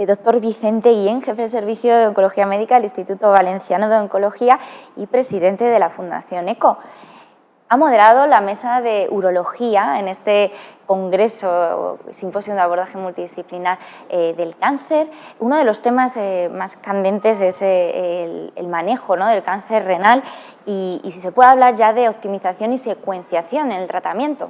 Doctor Vicente Guillén, jefe de Servicio de Oncología Médica del Instituto Valenciano de Oncología y presidente de la Fundación ECO. Ha moderado la mesa de urología en este congreso, simposio de abordaje multidisciplinar del cáncer. Uno de los temas más candentes es el manejo, ¿no?, del cáncer renal y si se puede hablar ya de optimización y secuenciación en el tratamiento.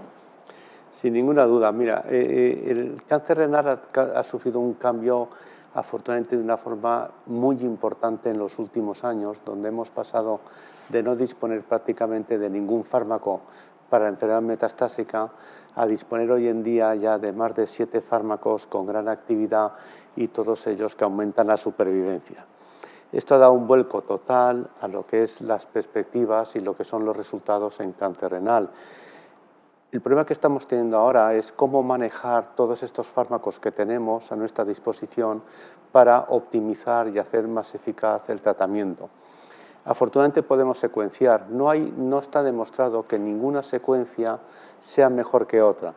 Sin ninguna duda. Mira, el cáncer renal ha sufrido un cambio, afortunadamente, de una forma muy importante en los últimos años, donde hemos pasado de no disponer prácticamente de ningún fármaco para la enfermedad metastásica a disponer hoy en día ya de más de 7 fármacos con gran actividad y todos ellos que aumentan la supervivencia. Esto ha dado un vuelco total a lo que es las perspectivas y lo que son los resultados en cáncer renal. El problema que estamos teniendo ahora es cómo manejar todos estos fármacos que tenemos a nuestra disposición para optimizar y hacer más eficaz el tratamiento. Afortunadamente podemos secuenciar. No está demostrado que ninguna secuencia sea mejor que otra.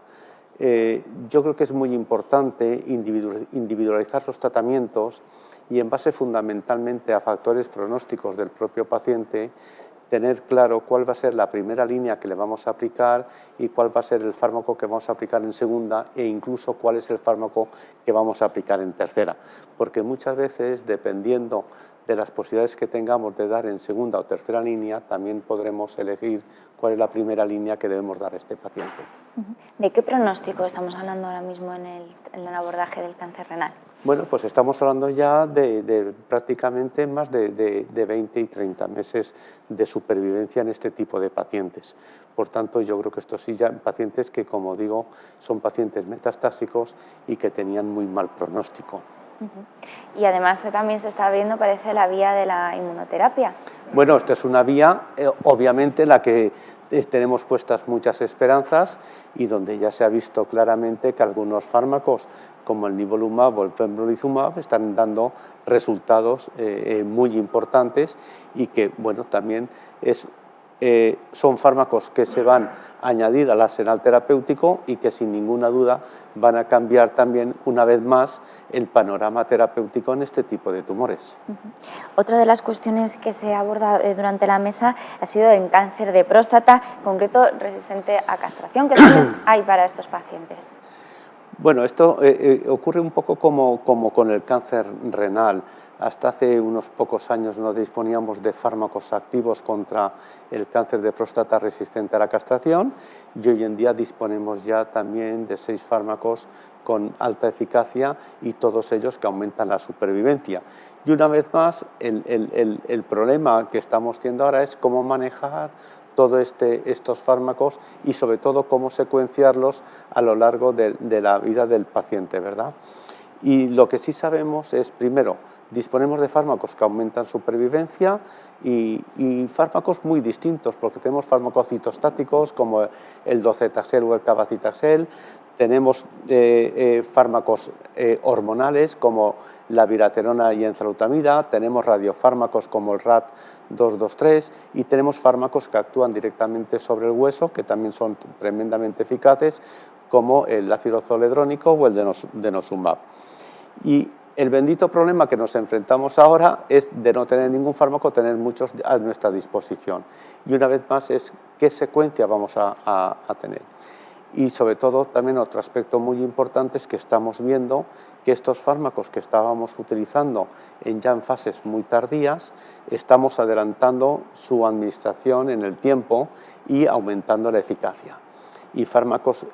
Yo creo que es muy importante individualizar los tratamientos y en base fundamentalmente a factores pronósticos del propio paciente, tener claro cuál va a ser la primera línea que le vamos a aplicar y cuál va a ser el fármaco que vamos a aplicar en segunda e incluso cuál es el fármaco que vamos a aplicar en tercera. Porque muchas veces, dependiendo de las posibilidades que tengamos de dar en segunda o tercera línea, también podremos elegir cuál es la primera línea que debemos dar a este paciente. ¿De qué pronóstico estamos hablando ahora mismo en el abordaje del cáncer renal? Bueno, pues estamos hablando ya de prácticamente más de 20 y 30 meses de supervivencia en este tipo de pacientes. Por tanto, yo creo que estos sí ya pacientes que, como digo, son pacientes metastásicos y que tenían muy mal pronóstico. Y además también se está abriendo, parece, la vía de la inmunoterapia. Bueno, esta es una vía, obviamente, en la que tenemos puestas muchas esperanzas y donde ya se ha visto claramente que algunos fármacos, como el nivolumab o el pembrolizumab, están dando resultados muy importantes y que, bueno, también son fármacos que se van a añadir al arsenal terapéutico y que sin ninguna duda van a cambiar también una vez más el panorama terapéutico en este tipo de tumores. Otra de las cuestiones que se aborda durante la mesa ha sido el cáncer de próstata, en concreto resistente a castración. ¿Qué opciones hay para estos pacientes? Bueno, esto ocurre un poco como con el cáncer renal. Hasta hace unos pocos años no disponíamos de fármacos activos contra el cáncer de próstata resistente a la castración y hoy en día disponemos ya también de 6 fármacos con alta eficacia y todos ellos que aumentan la supervivencia. Y una vez más, el problema que estamos teniendo ahora es cómo manejar todos estos fármacos y sobre todo cómo secuenciarlos a lo largo de la vida del paciente, ¿verdad? Y lo que sí sabemos es, primero, disponemos de fármacos que aumentan supervivencia y fármacos muy distintos, porque tenemos fármacos citostáticos como el docetaxel o el cabazitaxel, tenemos fármacos hormonales como la viraterona y enzalutamida, tenemos radiofármacos como el RAD223 y tenemos fármacos que actúan directamente sobre el hueso, que también son tremendamente eficaces, como el ácido zoledrónico o el denosumab. Y el bendito problema que nos enfrentamos ahora es de no tener ningún fármaco, tener muchos a nuestra disposición. Y una vez más es qué secuencia vamos a tener. Y sobre todo también otro aspecto muy importante es que estamos viendo que estos fármacos que estábamos utilizando ya en fases muy tardías, estamos adelantando su administración en el tiempo y aumentando la eficacia. Y fármacos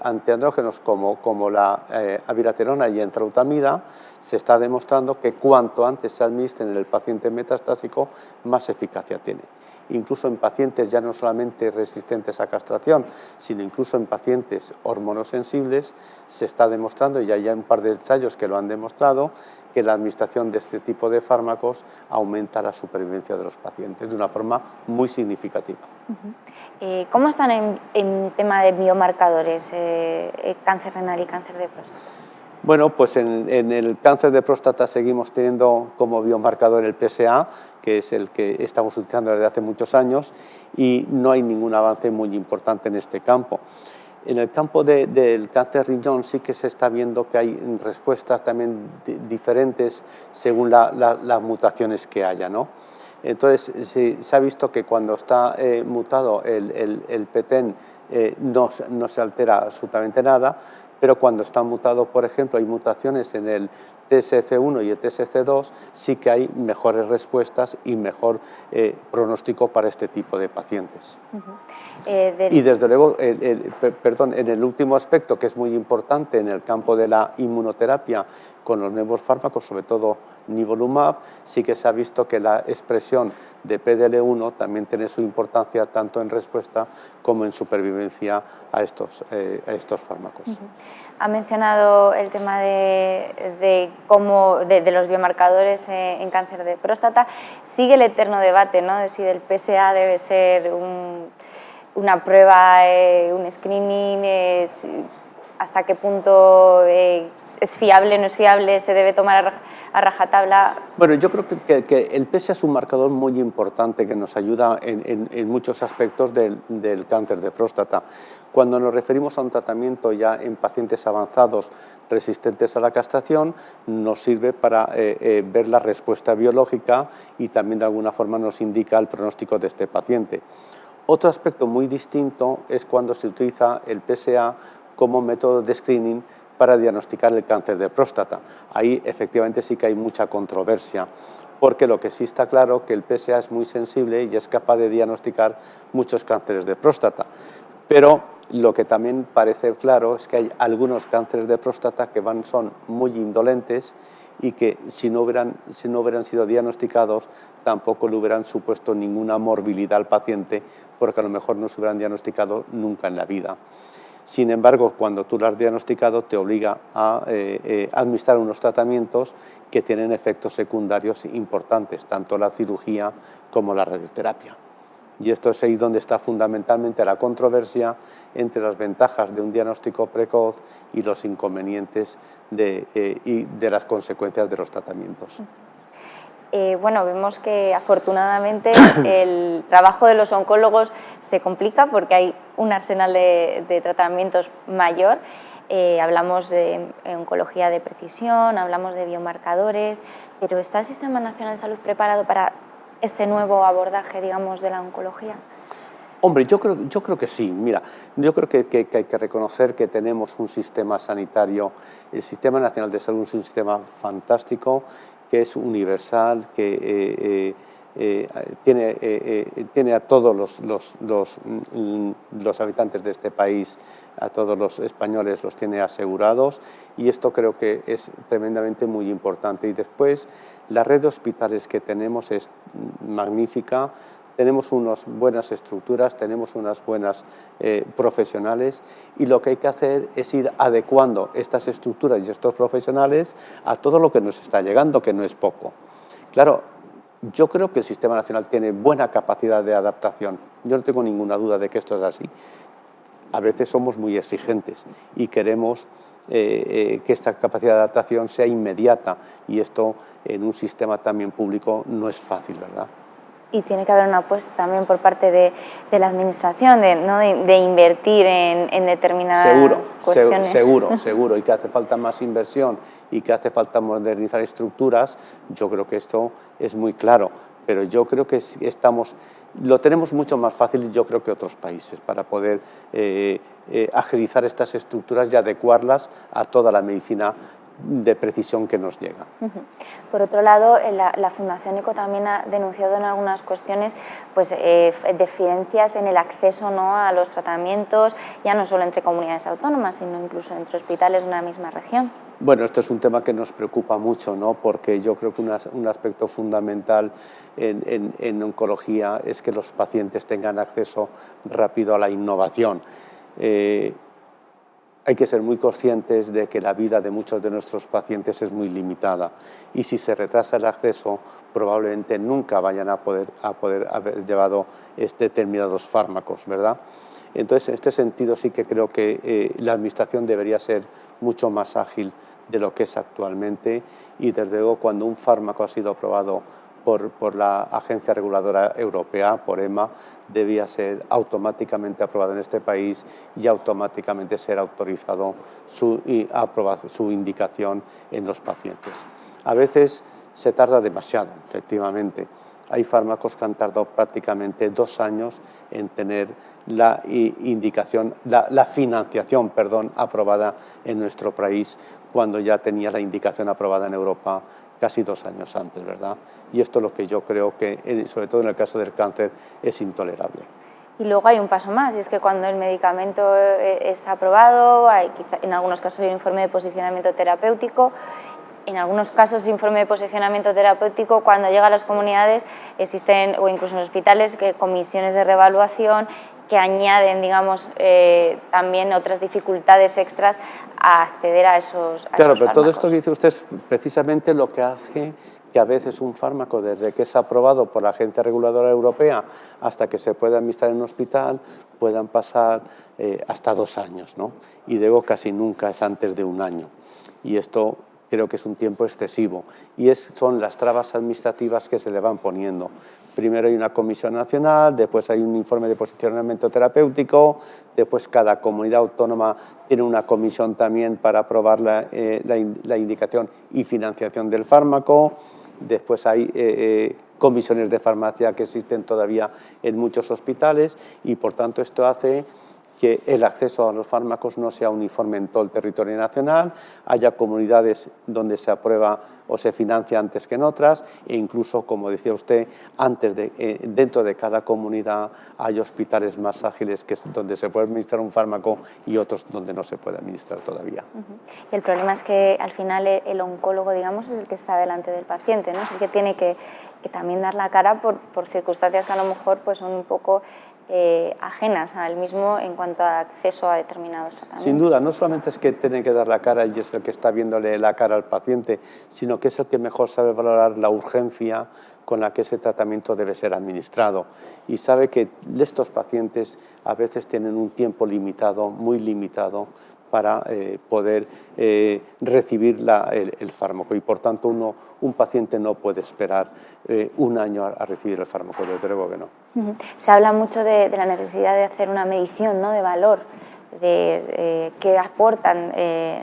antiandrógenos como la abiraterona y enzalutamida, se está demostrando que cuanto antes se administren en el paciente metastásico, más eficacia tiene. Incluso en pacientes ya no solamente resistentes a castración, sino incluso en pacientes hormonosensibles, se está demostrando, y hay un par de ensayos que lo han demostrado, que la administración de este tipo de fármacos aumenta la supervivencia de los pacientes de una forma muy significativa. ¿Cómo están en tema de biomarcadores, cáncer renal y cáncer de próstata? Bueno, pues en el cáncer de próstata seguimos teniendo como biomarcador el PSA, que es el que estamos utilizando desde hace muchos años, y no hay ningún avance muy importante en este campo. En el campo del cáncer riñón sí que se está viendo que hay respuestas también diferentes según las mutaciones que haya, ¿no? Entonces, se ha visto que cuando está mutado el PTEN no se altera absolutamente nada, pero cuando está mutado, por ejemplo, hay mutaciones en el TSC1 y el TSC2, sí que hay mejores respuestas y mejor pronóstico para este tipo de pacientes. Y desde luego, perdón, en el último aspecto, que es muy importante en el campo de la inmunoterapia con los nuevos fármacos, sobre todo nivolumab, sí que se ha visto que la expresión de PDL1 también tiene su importancia tanto en respuesta como en supervivencia a estos fármacos. Ha mencionado el tema de los biomarcadores en cáncer de próstata. Sigue el eterno debate, ¿no?, de si el PSA debe ser una prueba, un screening, hasta qué punto es fiable, no es fiable, se debe tomar a rajatabla. Bueno, yo creo que el PSA es un marcador muy importante que nos ayuda en muchos aspectos del cáncer de próstata. Cuando nos referimos a un tratamiento ya en pacientes avanzados resistentes a la castración, nos sirve para ver la respuesta biológica y también de alguna forma nos indica el pronóstico de este paciente. Otro aspecto muy distinto es cuando se utiliza el PSA como método de screening para diagnosticar el cáncer de próstata. Ahí efectivamente sí que hay mucha controversia, porque lo que sí está claro que el PSA es muy sensible y es capaz de diagnosticar muchos cánceres de próstata. Pero lo que también parece claro es que hay algunos cánceres de próstata que son muy indolentes y que si no hubieran sido diagnosticados tampoco le hubieran supuesto ninguna morbilidad al paciente, porque a lo mejor no se hubieran diagnosticado nunca en la vida. Sin embargo, cuando tú lo has diagnosticado, te obliga a administrar unos tratamientos que tienen efectos secundarios importantes, tanto la cirugía como la radioterapia. Y esto es ahí donde está fundamentalmente la controversia entre las ventajas de un diagnóstico precoz y los inconvenientes de las consecuencias de los tratamientos. Bueno, vemos que afortunadamente el trabajo de los oncólogos se complica porque hay un arsenal de tratamientos mayor. Hablamos de oncología de precisión, hablamos de biomarcadores, pero ¿está el Sistema Nacional de Salud preparado para este nuevo abordaje, digamos, de la oncología? Hombre, yo creo que sí. Mira, yo creo que hay que reconocer que tenemos un sistema sanitario, el Sistema Nacional de Salud es un sistema fantástico, que es universal, que tiene a todos los habitantes de este país, a todos los españoles los tiene asegurados, y esto creo que es tremendamente muy importante. Y después, la red de hospitales que tenemos es magnífica. Tenemos unas buenas estructuras, tenemos unas buenas profesionales, y lo que hay que hacer es ir adecuando estas estructuras y estos profesionales a todo lo que nos está llegando, que no es poco. Claro, yo creo que el Sistema Nacional tiene buena capacidad de adaptación. Yo no tengo ninguna duda de que esto es así. A veces somos muy exigentes y queremos que esta capacidad de adaptación sea inmediata, y esto en un sistema también público no es fácil, ¿verdad? Y tiene que haber una apuesta también por parte de la Administración de invertir en determinadas cuestiones. Seguro, y que hace falta más inversión y que hace falta modernizar estructuras. Yo creo que esto es muy claro, pero yo creo que lo tenemos mucho más fácil, yo creo, que otros países para poder agilizar estas estructuras y adecuarlas a toda la medicina de precisión que nos llega. Por otro lado, la Fundación ECO también ha denunciado en algunas cuestiones deficiencias en el acceso, ¿no?, a los tratamientos, ya no solo entre comunidades autónomas, sino incluso entre hospitales de una misma región. Bueno, esto es un tema que nos preocupa mucho, ¿no?, porque yo creo que un aspecto fundamental en oncología es que los pacientes tengan acceso rápido a la innovación. Hay que ser muy conscientes de que la vida de muchos de nuestros pacientes es muy limitada, y si se retrasa el acceso probablemente nunca vayan a poder haber llevado determinados fármacos, ¿verdad? Entonces, en este sentido sí que creo que la Administración debería ser mucho más ágil de lo que es actualmente, y desde luego cuando un fármaco ha sido aprobado por la Agencia Reguladora Europea, por EMA, debía ser automáticamente aprobado en este país y automáticamente ser autorizado su indicación en los pacientes. A veces se tarda demasiado, efectivamente. Hay fármacos que han tardado prácticamente 2 años en tener la indicación, la financiación, perdón, aprobada en nuestro país, cuando ya tenía la indicación aprobada en Europa casi 2 años antes, ¿verdad? Y esto es lo que yo creo que, sobre todo en el caso del cáncer, es intolerable. Y luego hay un paso más, y es que cuando el medicamento está aprobado, en algunos casos hay un informe de posicionamiento terapéutico. En algunos casos, informe de posicionamiento terapéutico, cuando llega a las comunidades, existen, o incluso en hospitales, comisiones de reevaluación que añaden, digamos, también otras dificultades extras a acceder a esos Claro, pero fármacos. todo esto que dice usted es precisamente lo que hace que a veces un fármaco, desde que es aprobado por la Agencia Reguladora Europea hasta que se pueda administrar en un hospital, puedan pasar hasta 2 años, ¿no? Y digo, casi nunca es antes de 1 año. Y esto creo que es un tiempo excesivo, y son las trabas administrativas que se le van poniendo. Primero hay una comisión nacional, después hay un informe de posicionamiento terapéutico, después cada comunidad autónoma tiene una comisión también para aprobar la indicación y financiación del fármaco, después hay comisiones de farmacia que existen todavía en muchos hospitales, y por tanto esto hace que el acceso a los fármacos no sea uniforme en todo el territorio nacional, haya comunidades donde se aprueba o se financia antes que en otras, e incluso, como decía usted, dentro de cada comunidad hay hospitales más ágiles donde se puede administrar un fármaco y otros donde no se puede administrar todavía. Y el problema es que al final el oncólogo, digamos, es el que está delante del paciente, ¿no? Es el que tiene que también dar la cara por circunstancias que a lo mejor pues, son un poco ajenas al mismo en cuanto a acceso a determinados tratamientos. Sin duda, no solamente es que tiene que dar la cara y es el que está viéndole la cara al paciente, sino que es el que mejor sabe valorar la urgencia con la que ese tratamiento debe ser administrado, y sabe que estos pacientes a veces tienen un tiempo limitado, muy limitado, para poder recibir el fármaco, y por tanto un paciente no puede esperar 1 año a recibir el fármaco, desde luego que no. Se habla mucho de la necesidad de hacer una medición, ¿no?, de valor, de qué aportan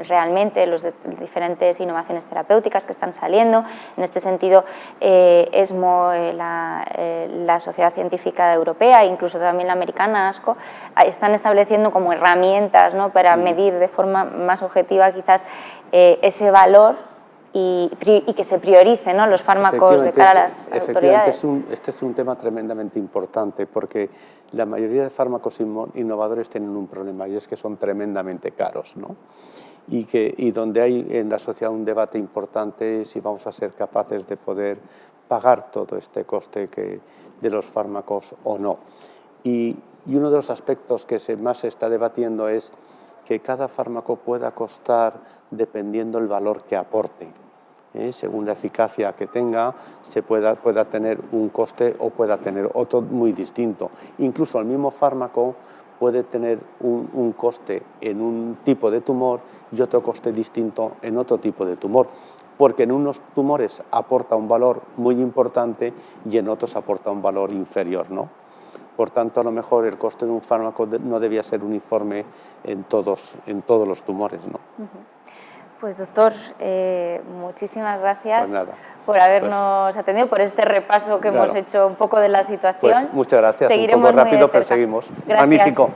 realmente las diferentes innovaciones terapéuticas que están saliendo. En este sentido, ESMO, la Sociedad Científica Europea e incluso también la americana, ASCO, están estableciendo como herramientas, ¿no?, para medir de forma más objetiva quizás ese valor y que se prioricen, ¿no?, los fármacos de cara a las autoridades. Este es un tema tremendamente importante, porque la mayoría de fármacos innovadores tienen un problema, y es que son tremendamente caros, ¿no? Y donde hay en la sociedad un debate importante es si vamos a ser capaces de poder pagar todo este coste de los fármacos o no. Y uno de los aspectos que más se está debatiendo es que cada fármaco pueda costar dependiendo del valor que aporte. Según la eficacia que tenga, pueda tener un coste o pueda tener otro muy distinto. Incluso el mismo fármaco puede tener un coste en un tipo de tumor y otro coste distinto en otro tipo de tumor, porque en unos tumores aporta un valor muy importante y en otros aporta un valor inferior, ¿no? Por tanto, a lo mejor el coste de un fármaco no debía ser uniforme en todos los tumores, ¿no? Pues doctor, muchísimas gracias por Pues habernos atendido, por este repaso que hemos hecho un poco de la situación. Pues muchas gracias, Seguiremos un poco rápido, pero seguimos. Gracias. Magnífico.